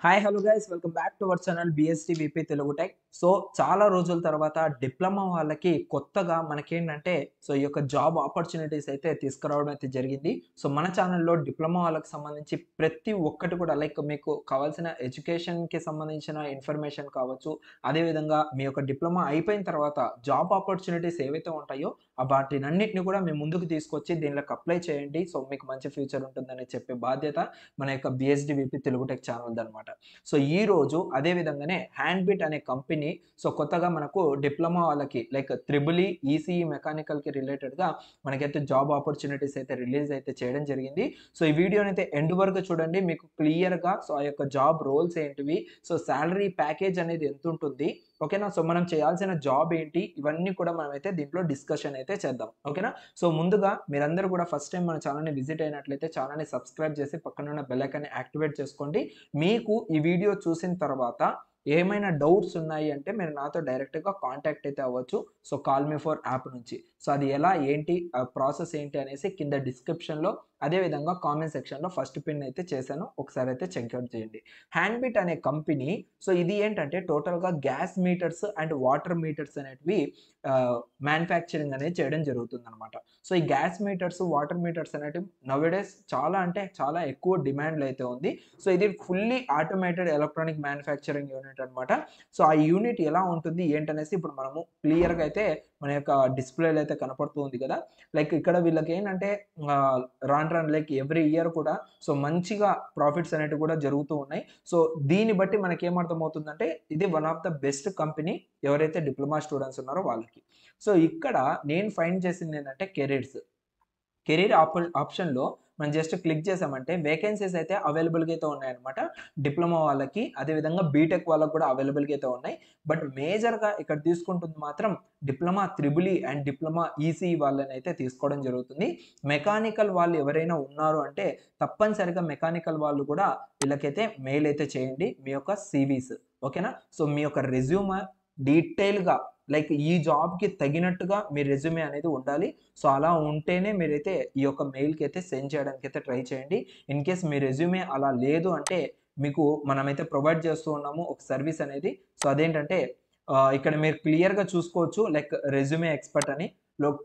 Hi hello guys welcome back to our channel BST VP Telugu tech. So చాలా రోజుల తర్వాత diploma వాళ్ళకి కొత్తగా మనకేంటంటే ఈ యొక్క జాబ్ ఆపర్చునిటీస్ అయితే తీసుకురావడం అయితే జరిగింది. సో మన ఛానల్లో డిప్లొమా వాళ్ళకి సంబంధించి ప్రతి ఒక్కటి కూడా లైక్ మీకు కావాల్సిన ఎడ్యుకేషన్కి సంబంధించిన ఇన్ఫర్మేషన్ కావచ్చు, అదేవిధంగా మీ యొక్క డిప్లొమా అయిపోయిన తర్వాత జాబ్ ఆపర్చునిటీస్ ఏవైతే ఉంటాయో వాటినన్నిటిని కూడా మేము ముందుకు తీసుకొచ్చి దీనిలోకి అప్లై చేయండి, సో మీకు మంచి ఫ్యూచర్ ఉంటుందని చెప్పే బాధ్యత మన యొక్క BSD VP Telugu tech channel అనమాట. సో ఈ రోజు అదే విధంగానే హ్యాండ్ బిట్ అనే కంపెనీ కొత్తగా మనకు డిప్లొమా వాళ్ళకి లైక్ త్రిబుల్ ఈసీఈ మెకానికల్ కి రిలేటెడ్ గా మనకైతే జాబ్ ఆపర్చునిటీస్ అయితే రిలీజ్ అయితే చేయడం జరిగింది. సో ఈ వీడియోని అయితే ఎండ్ వరకు చూడండి, మీకు క్లియర్ గా ఆ యొక్క జాబ్ రోల్స్ ఏంటివి, సాలరీ ప్యాకేజ్ అనేది ఎంత ఉంటుంది, ఓకేనా. సో మనం చేయాల్సిన జాబ్ ఏంటి, ఇవన్నీ కూడా మనం అయితే దీంట్లో డిస్కషన్ అయితే చేద్దాం, ఓకేనా. సో ముందుగా మీరందరూ కూడా ఫస్ట్ టైం మన ఛానల్ని విజిట్ అయినట్లయితే ఛానల్ని సబ్స్క్రైబ్ చేసి పక్కన ఉన్న బెల్ ఐకాన్ని యాక్టివేట్ చేసుకోండి. మీకు ఈ వీడియో చూసిన తర్వాత ఏమైనా డౌట్స్ ఉన్నాయి అంటే మీరు నాతో డైరెక్ట్గా కాంటాక్ట్ అయితే అవ్వచ్చు. So call me for app నుంచి. సో అది ఎలా ఏంటి ప్రాసెస్ ఏంటి అనేసి కింద డిస్క్రిప్షన్లో అదేవిధంగా కామెంట్ సెక్షన్లో ఫస్ట్ పిన్ అయితే చేశాను, ఒకసారి అయితే చెక్అవుట్ చేయండి. హ్యాండ్బిట్ అనే కంపెనీ ఇది ఏంటంటే టోటల్గా gas meters and water meters అనేటివి మ్యానుఫ్యాక్చరింగ్ అనేది చేయడం జరుగుతుంది అనమాట. సో ఈ గ్యాస్ మీటర్స్ వాటర్ మీటర్స్ అనేటివి నవేడేస్ చాలా అంటే చాలా ఎక్కువ డిమాండ్లో అయితే ఉంది. సో ఇది fully automated electronic manufacturing unit అనమాట. సో ఆ యూనిట్ ఎలా ఉంటుంది ఏంటనేసి ఇప్పుడు మనము క్లియర్గా అయితే మన యొక్క డిస్ప్లేలో అయితే కనపడుతూ ఉంది కదా. లైక్ ఇక్కడ వీళ్ళకి ఏంటంటే రాను లైక్ ఎవ్రీ ఇయర్ కూడా మంచిగా ప్రాఫిట్స్ అనేటివి కూడా జరుగుతూ ఉన్నాయి. సో దీన్ని బట్టి మనకి ఏమర్థమవుతుందంటే ఇది one of the best company ఎవరైతే డిప్లొమా స్టూడెంట్స్ ఉన్నారో వాళ్ళకి. సో ఇక్కడ నేను ఫైండ్ చేసింది ఏంటంటే కెరీర్ ఆప్షన్లో మనం జస్ట్ క్లిక్ చేసామంటే వేకెన్సీస్ అయితే అవైలబుల్గా అయితే ఉన్నాయన్నమాట. డిప్లొమా వాళ్ళకి అదేవిధంగా బీటెక్ వాళ్ళకి కూడా అవైలబుల్గా అయితే ఉన్నాయి. బట్ మేజర్గా ఇక్కడ తీసుకుంటుంది మాత్రం diploma triple and diploma EC వాళ్ళని అయితే తీసుకోవడం జరుగుతుంది. మెకానికల్ వాళ్ళు ఎవరైనా ఉన్నారు అంటే తప్పనిసరిగా మెకానికల్ వాళ్ళు కూడా వీళ్ళకైతే మెయిల్ అయితే చేయండి మీ యొక్క సివీస్, ఓకేనా. సో మీ యొక్క రెజ్యూమ్ డీటెయిల్గా లైక్ ఈ జాబ్కి తగినట్టుగా మీ రెజ్యూమే అనేది ఉండాలి. సో అలా ఉంటేనే మీరైతే ఈ యొక్క మెయిల్కి అయితే సెండ్ చేయడానికి అయితే ట్రై చేయండి. ఇన్ కేస్ మీ రెజ్యూమే అలా లేదు అంటే మీకు మనమైతే ప్రొవైడ్ చేస్తూ ఉన్నాము ఒక సర్వీస్ అనేది. సో అదేంటంటే ఇక్కడ మీరు క్లియర్గా చూసుకోవచ్చు లైక్ రెజ్యూమే ఎక్స్పర్ట్ అని.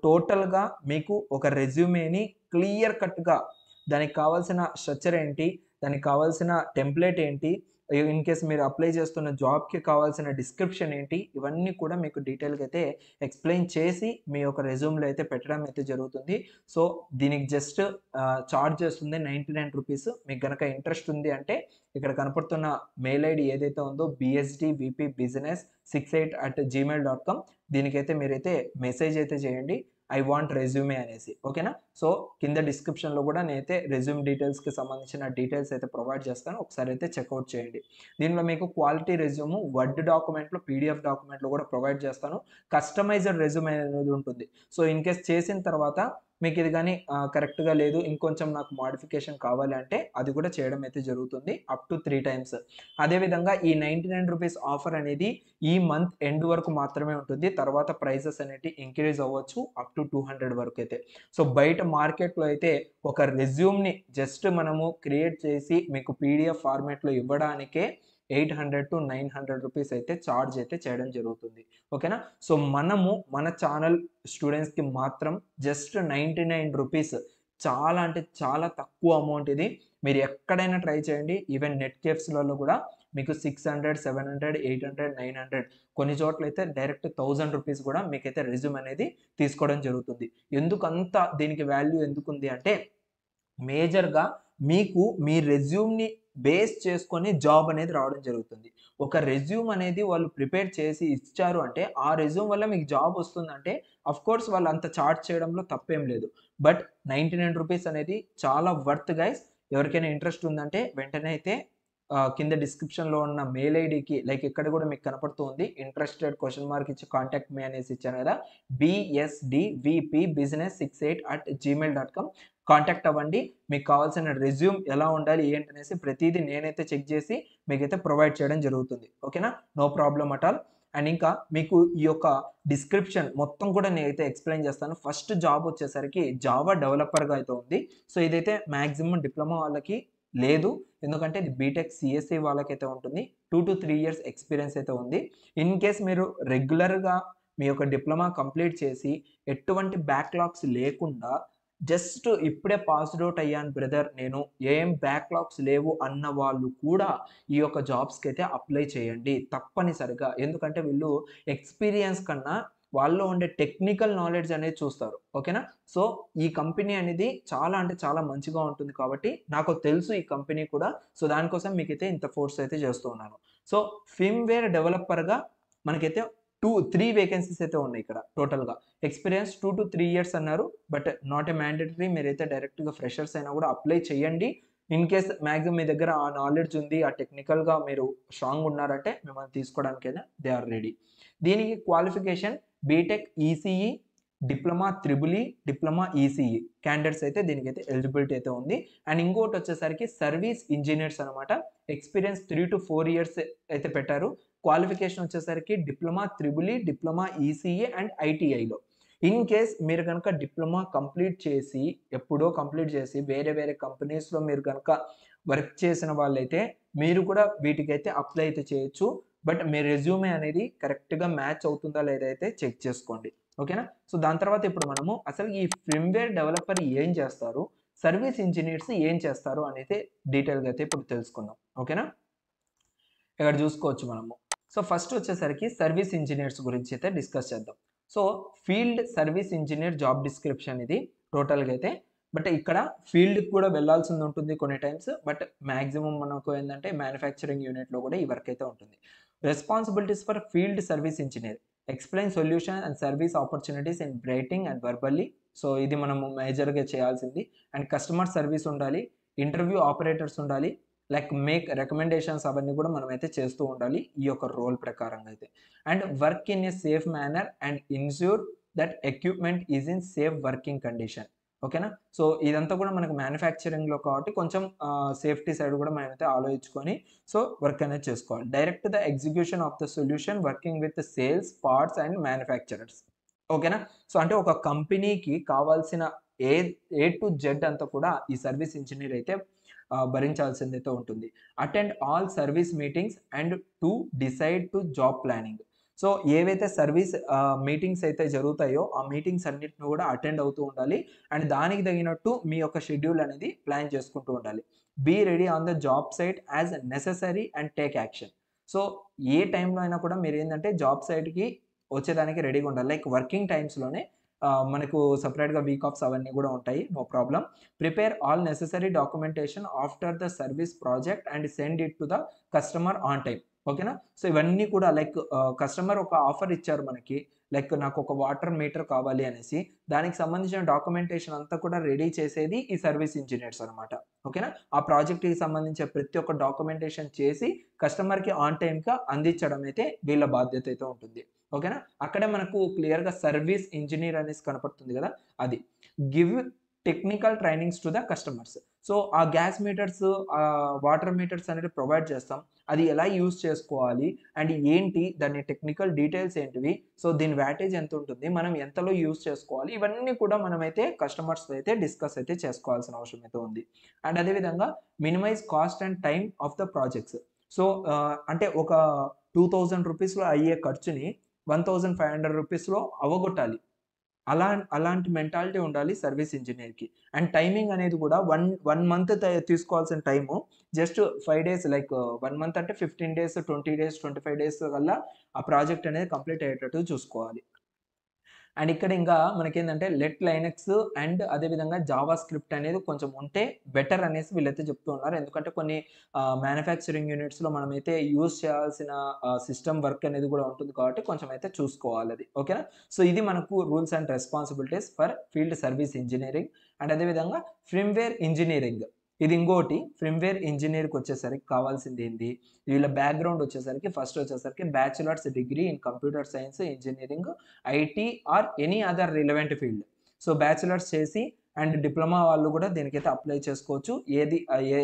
టోటల్గా మీకు ఒక రెజ్యూమేని క్లియర్ కట్గా దానికి కావాల్సిన స్ట్రక్చర్ ఏంటి, దానికి కావాల్సిన టెంప్లెట్ ఏంటి, ఇన్ కేస్ మీరు అప్లై చేస్తున్న జాబ్కి కావాల్సిన డిస్క్రిప్షన్ ఏంటి, ఇవన్నీ కూడా మీకు డీటెయిల్గా అయితే ఎక్స్ప్లెయిన్ చేసి మీ యొక్క రెజ్యూమ్లో అయితే పెట్టడం అయితే జరుగుతుంది. సో దీనికి జస్ట్ చార్జ్ చేస్తుంది 99 రూపీస్. మీకు కనుక ఇంట్రెస్ట్ ఉంది అంటే ఇక్కడ కనపడుతున్న మెయిల్ ఐడి ఏదైతే ఉందో bsdvpbusiness68@gmail.com దీనికైతే మీరైతే మెసేజ్ అయితే చేయండి, ఐ వాంట్ రెజ్యూమే అనేసి, ఓకేనా. సో కింద డిస్క్రిప్షన్లో కూడా నేనైతే రెజ్యూమ్ డీటెయిల్స్కి సంబంధించిన డీటెయిల్స్ అయితే ప్రొవైడ్ చేస్తాను, ఒకసారి అయితే చెక్అవుట్ చేయండి. దీనిలో మీకు క్వాలిటీ రెజ్యూమ్ వర్డ్ డాక్యుమెంట్లో పీడిఎఫ్ డాక్యుమెంట్లో కూడా ప్రొవైడ్ చేస్తాను. కస్టమైజ్డ్ రెజ్యూమ్ అనేది ఉంటుంది. సో ఇన్ కేస్ చేసిన తర్వాత మీకు ఇది కానీ కరెక్ట్గా లేదు, ఇంకొంచెం నాకు మోడిఫికేషన్ కావాలి అంటే అది కూడా చేయడం అయితే జరుగుతుంది అప్ టు 3 times. అదేవిధంగా ఈ 99 రూపీస్ ఆఫర్ అనేది ఈ మంత్ ఎండ్ వరకు మాత్రమే ఉంటుంది. తర్వాత ప్రైసెస్ అనేవి ఇంక్రీజ్ అవ్వచ్చు అప్ టు 200 వరకు అయితే. సో బయట మార్కెట్లో అయితే ఒక రెజ్యూమ్ని జస్ట్ మనము క్రియేట్ చేసి మీకు పీడిఎఫ్ ఫార్మేట్లో ఇవ్వడానికే 800 to 900 రూపీస్ అయితే ఛార్జ్ అయితే చేయడం జరుగుతుంది, ఓకేనా. సో మనము మన ఛానల్ స్టూడెంట్స్కి మాత్రం జస్ట్ 99 రూపీస్, చాలా అంటే చాలా తక్కువ అమౌంట్ ఇది. మీరు ఎక్కడైనా ట్రై చేయండి, ఈవెన్ నెట్ కేఫ్స్లలో కూడా మీకు 600, 700, 800, 900 కొన్ని చోట్ల అయితే డైరెక్ట్ 1000 రూపీస్ కూడా మీకైతే రెజ్యూమ్ అనేది తీసుకోవడం జరుగుతుంది. ఎందుకంత దీనికి వాల్యూ ఎందుకుంది అంటే మేజర్గా మీకు మీ రెజ్యూమ్ని బేస్ చేసుకొని జాబ్ అనేది రావడం జరుగుతుంది. ఒక రెజ్యూమ్ అనేది వాళ్ళు ప్రిపేర్ చేసి ఇచ్చారు అంటే ఆ రెజ్యూమ్ వల్ల మీకు జాబ్ వస్తుందంటే కోర్స్ వాళ్ళు అంత చార్జ్ చేయడంలో తప్పేం లేదు. బట్ 99 రూపీస్ అనేది చాలా వర్త్ గైస్. ఎవరికైనా ఇంట్రెస్ట్ ఉందంటే వెంటనే అయితే కింద డిస్క్రిప్షన్లో ఉన్న మెయిల్ ఐడికి లైక్ ఇక్కడ కూడా మీకు కనపడుతూ ఉంది ఇంట్రెస్టెడ్ క్వశ్చన్ మార్క్ ఇచ్చి కాంటాక్ట్ మీ అనేసి ఇచ్చాను కదా, bsdvpbusiness68@gmail.com కాంటాక్ట్ అవ్వండి. మీకు కావాల్సిన రెజ్యూమ్ ఎలా ఉండాలి ఏంటనేసి ప్రతిదీ నేనైతే చెక్ చేసి మీకైతే ప్రొవైడ్ చేయడం జరుగుతుంది, ఓకేనా. No problem at all. And ఇంకా మీకు ఈ యొక్క డిస్క్రిప్షన్ మొత్తం కూడా నేనైతే ఎక్స్ప్లెయిన్ చేస్తాను. ఫస్ట్ జాబ్ వచ్చేసరికి జావా డెవలపర్గా అయితే ఉంది. సో ఇదైతే మ్యాక్సిమం డిప్లొమా వాళ్ళకి లేదు. ఎందుకంటే ఇది బీటెక్ సిఎస్సి వాళ్ళకైతే ఉంటుంది. 2-3 ఇయర్స్ ఎక్స్‌పీరియన్స్ అయితే ఉంది. ఇన్ కేస్ మీరు రెగ్యులర్‌గా మీ యొక్క డిప్లొమా కంప్లీట్ చేసి ఎటువంటి బ్యాక్‌లాగ్స్ లేకుండా జస్ట్ ఇప్పుడే పాస్డ్ ఔట్ అయ్యాను బ్రదర్, నేను ఏం బ్యాక్‌లాగ్స్ లేవు అన్న వాళ్ళు కూడా ఈ యొక్క జాబ్స్‌కైతే అప్లై చేయండి తప్పనిసరిగా. ఎందుకంటే వీళ్ళు ఎక్స్‌పీరియన్స్ కన్నా వాళ్ళలో ఉండే టెక్నికల్ నాలెడ్జ్ అనేది చూస్తారు. ఓకేనా? సో, ఈ కంపెనీ అనేది చాలా అంటే చాలా మంచిగా ఉంటుంది కాబట్టి నాకు తెలుసు ఈ కంపెనీ కూడా. సో, దానికోసం మీకైతే ఇంత ఫోర్స్ అయితే చేస్తూ ఉన్నాను. సో, ఫర్మ్‌వేర్ డెవలపర్‌గా మనకైతే 3 వేకెన్సీస్ అయితే ఉన్నాయి ఇక్కడ టోటల్‌గా. ఎక్స్‌పీరియన్స్ 2-3 ఇయర్స్ అన్నారు. But not a mandatory. మీరైతే డైరెక్ట్‌గా ఫ్రెషర్స్ అయినా కూడా అప్లై చేయండి. ఇన్ కేస్ మాక్సిమం మీ దగ్గర ఆ నాలెడ్జ్ ఉంది, ఆ టెక్నికల్‌గా మీరు స్ట్రాంగ్ ఉన్నారంటే మిమ్మల్ని తీసుకోవడానికైనా దే ఆర్ రెడీ. దీనికి qualification BTech ECE, diploma triple E, diploma ECE candidates అయితే దీనికైతే ఎలిజిబిలిటీ అయితే ఉంది. అండ్ ఇంకోటి వచ్చేసరికి సర్వీస్ ఇంజినియర్స్ అనమాట. ఎక్స్‌పీరియన్స్ 3-4 ఇయర్స్ అయితే పెట్టారు. క్వాలిఫికేషన్ వచ్చేసరికి diploma triple E, diploma ECE and ఐటీఐలో. ఇన్ కేస్ మీరు గనక డిప్లొమా కంప్లీట్ చేసి, ఎప్పుడో కంప్లీట్ చేసి వేరే వేరే కంపెనీస్‌లో మీరు గనక వర్క్ చేసిన వాళ్ళైతే మీరు కూడా వీటికైతే అప్లై అయితే చేయొచ్చు. బట్ మీ రెజ్యూమే అనేది కరెక్ట్‌గా మ్యాచ్ అవుతుందా లేదా అయితే చెక్ చేసుకోండి. ఓకేనా? సో, దాని తర్వాత ఇప్పుడు మనము అసలు ఈ ఫర్మ్‌వేర్ డెవలపర్ ఏం చేస్తారు? సర్వీస్ ఇంజినీర్స్ ఏం చేస్తారు అనేది డీటెయిల్‌గా అయితే ఇప్పుడు తెలుసుకుందాం. ఓకేనా? ఇక్కడ చూసుకోవచ్చు మనము. సో, ఫస్ట్ వచ్చేసరికి సర్వీస్ ఇంజినీర్స్ గురించి అయితే డిస్కస్ చేద్దాం. So, field service engineer job description ఇది టోటల్‌గా అయితే. బట్ ఇక్కడ ఫీల్డ్‌కి కూడా వెళ్ళాల్సింది ఉంటుంది కొన్ని టైమ్స్. బట్ మాక్సిమం మనకు ఏందంటే మ్యానుఫ్యాక్చరింగ్ యూనిట్‌లో కూడా ఈ వర్క్ అయితే ఉంటుంది. Responsibilities for field service engineer. Explain solution and service opportunities in writing and verbally. So, ఇది మనము మేజర్‌గా చేయాల్సింది. అండ్ కస్టమర్ సర్వీస్ ఉండాలి. ఇంటర్వ్యూ ఆపరేటర్స్ ఉండాలి. లైక్ మేక్ రికమెండేషన్స్ అవన్నీ కూడా మనమైతే చేస్తూ ఉండాలి ఈ యొక్క రోల్ ప్రకారంగా అయితే. And work in a safe manner and ensure that equipment is in safe working condition. ఓకేనా? సో, ఇదంతా కూడా మనకు మ్యానుఫ్యాక్చరింగ్‌లో కాబట్టి కొంచెం సేఫ్టీ సైడ్ కూడా మనమైతే ఆలోచించుకొని సో, వర్క్ అనేది చేసుకోవాలి. Direct the execution of the solution working with sales, parts and manufacturers. ఓకేనా? సో, అంటే ఒక కంపెనీకి కావాల్సిన ఏ ఏ టు జెడ్ అంతా కూడా ఈ సర్వీస్ ఇంజినీర్ అయితే భరించాల్సిందైతే ఉంటుంది. Attend all service meetings and to decide to job planning. So, ఏవైతే సర్వీస్ మీటింగ్స్ అయితే జరుగుతాయో ఆ మీటింగ్స్ అన్నిటిని కూడా అటెండ్ అవుతూ ఉండాలి. అండ్ దానికి తగినట్టు మీ యొక్క షెడ్యూల్ అనేది ప్లాన్ చేసుకుంటూ ఉండాలి. Be ready on the job site as necessary and take action. So, ఏ టైంలో అయినా కూడా మీరేందంటే జాబ్ సైట్‌కి వచ్చేదానికి రెడీగా ఉండాలి. లైక్ వర్కింగ్ టైమ్స్‌లోనే మనకు సెపరేట్‌గా వీక్ ఆఫ్స్ అవన్నీ కూడా ఉంటాయి. No problem. Prepare all necessary documentation after the service project and send it to the customer on time. ఓకేనా? సో, ఇవన్నీ కూడా లైక్ కస్టమర్ ఒక ఆఫర్ ఇచ్చారు మనకి. లైక్ నాకు ఒక వాటర్ మీటర్ కావాలి అనేసి. దానికి సంబంధించిన డాక్యుమెంటేషన్ అంతా కూడా రెడీ చేసేది ఈ సర్వీస్ ఇంజినీర్స్ అనమాట. ఓకేనా? ఆ ప్రాజెక్ట్‌కి సంబంధించిన ప్రతి ఒక్క డాక్యుమెంటేషన్ చేసి కస్టమర్‌కి ఆన్ టైమ్‌గా అందించడం అయితే వీళ్ళ బాధ్యత అయితే ఉంటుంది. ఓకేనా? అక్కడే మనకు క్లియర్‌గా సర్వీస్ ఇంజినీర్ అనేసి కనపడుతుంది గదా! అది. Give technical trainings to the customers. So, ఆ గ్యాస్ మీటర్స్, వాటర్ మీటర్స్ అనేవి ప్రొవైడ్ చేస్తాం. అది ఎలా యూజ్ చేసుకోవాలి? అండ్ ఏంటి? దాని టెక్నికల్ డీటెయిల్స్ ఏంటివి? సో, దీని వాటేజ్ ఎంతుంటుంది? మనం ఎంతలో యూజ్ చేసుకోవాలి? ఇవన్నీ కూడా మనమైతే కస్టమర్స్‌తో అయితే డిస్కస్ అయితే చేసుకోవాల్సిన అవసరం అయితే ఉంది. అండ్ అదే విధంగా minimise cost and time of the projects. So, అంటే ఒక రూ. 2000 అయ్యే ఖర్చుని రూ. 1500 అవగొట్టాలి. అలాంటి మెంటాలిటీ ఉండాలి సర్వీస్ ఇంజినీర్‌కి. అండ్ టైమింగ్ అనేది కూడా 1 మంత్ తీసుకోవాల్సిన time just 5 days like 1 month అంటే 15 డేస్, 20 డేస్, 25 డేస్ కల్లా ఆ ప్రాజెక్ట్ అనేది కంప్లీట్ అయ్యేటట్టు చూసుకోవాలి. అండ్ ఇక్కడ ఇంకా మనకేందంటే లెట్ లైనక్స్ అండ్ అదే విధంగా జావా స్క్రిప్ట్ అనేది కొంచెం ఉంటే బెటర్ అనేసి వీళ్ళైతే చెప్తూ ఉన్నారు. ఎందుకంటే కొన్ని మ్యానుఫ్యాక్చరింగ్ యూనిట్స్‌లో మనమైతే యూజ్ చేయాల్సిన సిస్టమ్ వర్క్ అనేది కూడా ఉంటుంది కాబట్టి కొంచెం అయితే చూసుకోవాలది. ఓకేనా? సో, ఇది మనకు rules and responsibilities for field service engineering. And అదే విధంగా ఫర్మ్‌వేర్ ఇంజినీరింగ్. ఇది ఇంకోటి ఫర్మ్‌వేర్ ఇంజినీర్‌కొచ్చేసరికి కావాల్సిందేంది? వీళ్ళ బ్యాక్‌గ్రౌండ్ వచ్చేసరికి ఫస్ట్ వచ్చేసరికి bachelors degree in computer science, engineering, IT or any other relevant field. So, bachelors చేసి అండ్ డిప్లొమా వాళ్ళు కూడా దీనికైతే అప్లై చేసుకోవచ్చు.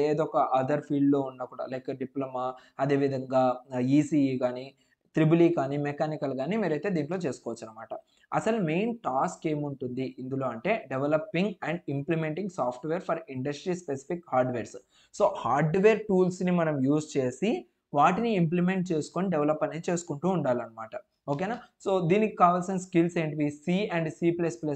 ఏదొక అదర్ ఫీల్డ్‌లో ఉన్నా కూడా లైక్ డిప్లొమా అదే విధంగా ఈసీఈ గాని త్రిబుల్ ఈ కానీ మెకానికల్ కానీ మీరైతే దీంట్లో చేసుకోవచ్చు అనమాట. అసలు మెయిన్ టాస్క్ ఏముంటుంది ఇందులో అంటే developing and implementing software for industry specific hardwares. So hardware టూల్స్ని మనం యూజ్ చేసి వాటిని ఇంప్లిమెంట్ చేసుకొని డెవలప్ అనేది చేసుకుంటూ ఉండాలన్నమాట. ఓకేనా. సో దీనికి కావాల్సిన స్కిల్స్ ఏంటివి, సి అండ్ C++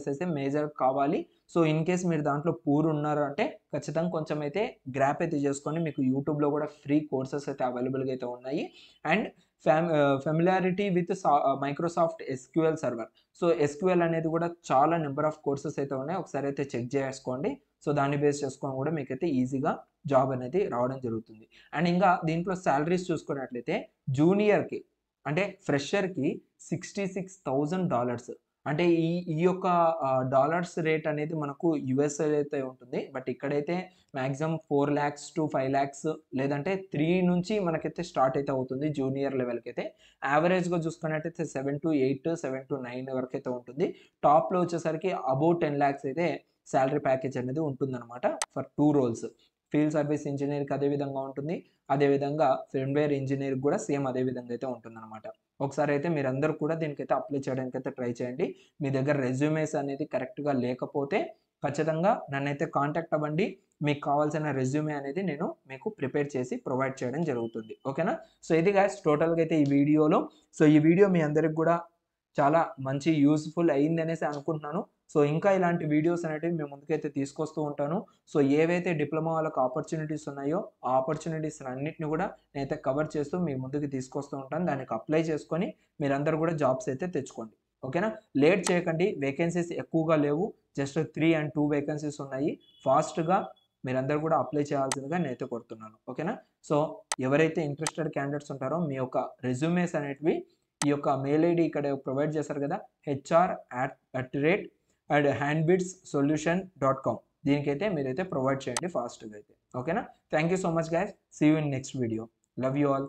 అయితే మేజర్ కావాలి. సో ఇన్ కేస్ మీరు దాంట్లో పూర్ ఉన్నారు అంటే ఖచ్చితంగా కొంచెం అయితే గ్రాప్ అయితే చేసుకొని, మీకు యూట్యూబ్లో కూడా ఫ్రీ కోర్సెస్ అయితే అవైలబుల్గా అయితే ఉన్నాయి. And familiarity with Microsoft SQL server. So SQL అనేది కూడా చాలా నెంబర్ ఆఫ్ కోర్సెస్ అయితే ఉన్నాయి, ఒకసారి అయితే చెక్ చేసుకోండి. సో దాన్ని బేస్ చేసుకొని కూడా మీకైతే ఈజీగా జాబ్ అనేది రావడం జరుగుతుంది. అండ్ ఇంకా దీంట్లో శాలరీస్ చూసుకున్నట్లయితే జూనియర్కి అంటే ఫ్రెషర్కి $66,000. అంటే ఈ యొక్క డాలర్స్ రేట్ అనేది మనకు యూఎస్ఏ అయితే ఉంటుంది. బట్ ఇక్కడైతే మ్యాక్సిమం 4 lakhs to 5 lakhs లేదంటే 3 నుంచి మనకైతే స్టార్ట్ అయితే అవుతుంది జూనియర్ లెవెల్కి అయితే. యావరేజ్గా చూసుకున్నట్టయితే 7 to 8, 7 to 9 వరకు అయితే ఉంటుంది. టాప్లో వచ్చేసరికి అబౌవ్ 10 lakhs అయితే శాలరీ ప్యాకేజ్ అనేది ఉంటుందన్నమాట ఫర్ 2 roles. ఫీల్డ్ సర్వీస్ ఇంజనీర్కి అదే విధంగా ఉంటుంది, అదేవిధంగా ఫర్మ్వేర్ ఇంజనీర్కి కూడా సేమ్ అదే విధంగా అయితే ఉంటుందన్నమాట. ఒకసారి అయితే మీరందరూ కూడా దీనికైతే అప్లై చేయడానికి అయితే ట్రై చేయండి. మీ దగ్గర రెజ్యూమేస్ అనేది కరెక్ట్గా లేకపోతే ఖచ్చితంగా నన్నైతే కాంటాక్ట్ అవ్వండి. మీకు కావాల్సిన రెజ్యూమే అనేది నేను మీకు ప్రిపేర్ చేసి ప్రొవైడ్ చేయడం జరుగుతుంది. ఓకేనా. సో ఇది గైస్ టోటల్గా అయితే ఈ వీడియోలో. సో ఈ వీడియో మీ అందరికి కూడా చాలా మంచి యూస్ఫుల్ అయింది అనేసి అనుకుంటున్నాను. సో ఇంకా ఇలాంటి వీడియోస్ అనేటివి మేము ముందుకైతే తీసుకొస్తూ ఉంటాను. సో ఏవైతే డిప్లొమా వాళ్ళకి ఆపర్చునిటీస్ ఉన్నాయో ఆ ఆపర్చునిటీస్ అన్నిటిని కూడా నేనైతే కవర్ చేస్తూ మీ ముందుకు తీసుకొస్తూ ఉంటాను. దానికి అప్లై చేసుకొని మీరందరూ కూడా జాబ్స్ అయితే తెచ్చుకోండి. ఓకేనా. లేట్ చేయకండి, వేకెన్సీస్ ఎక్కువగా లేవు, జస్ట్ 3 and 2 వేకెన్సీస్ ఉన్నాయి. ఫాస్ట్గా మీరందరూ కూడా అప్లై చేయాల్సిందిగా నేనైతే కోరుతున్నాను. ఓకేనా. సో ఎవరైతే ఇంట్రెస్టెడ్ క్యాండిడేట్స్ ఉంటారో మీ యొక్క రెజ్యూమేస్ అనేటివి ఈ యొక్క మెయిల్ ఐడి ఇక్కడ ప్రొవైడ్ చేశారు కదా, hr@handbidssolution.com, దీనికైతే మీరైతే ప్రొవైడ్ చేయండి ఫాస్ట్గా అయితే. ఓకేనా. Thank you so much guys. See you in next video. Love you all.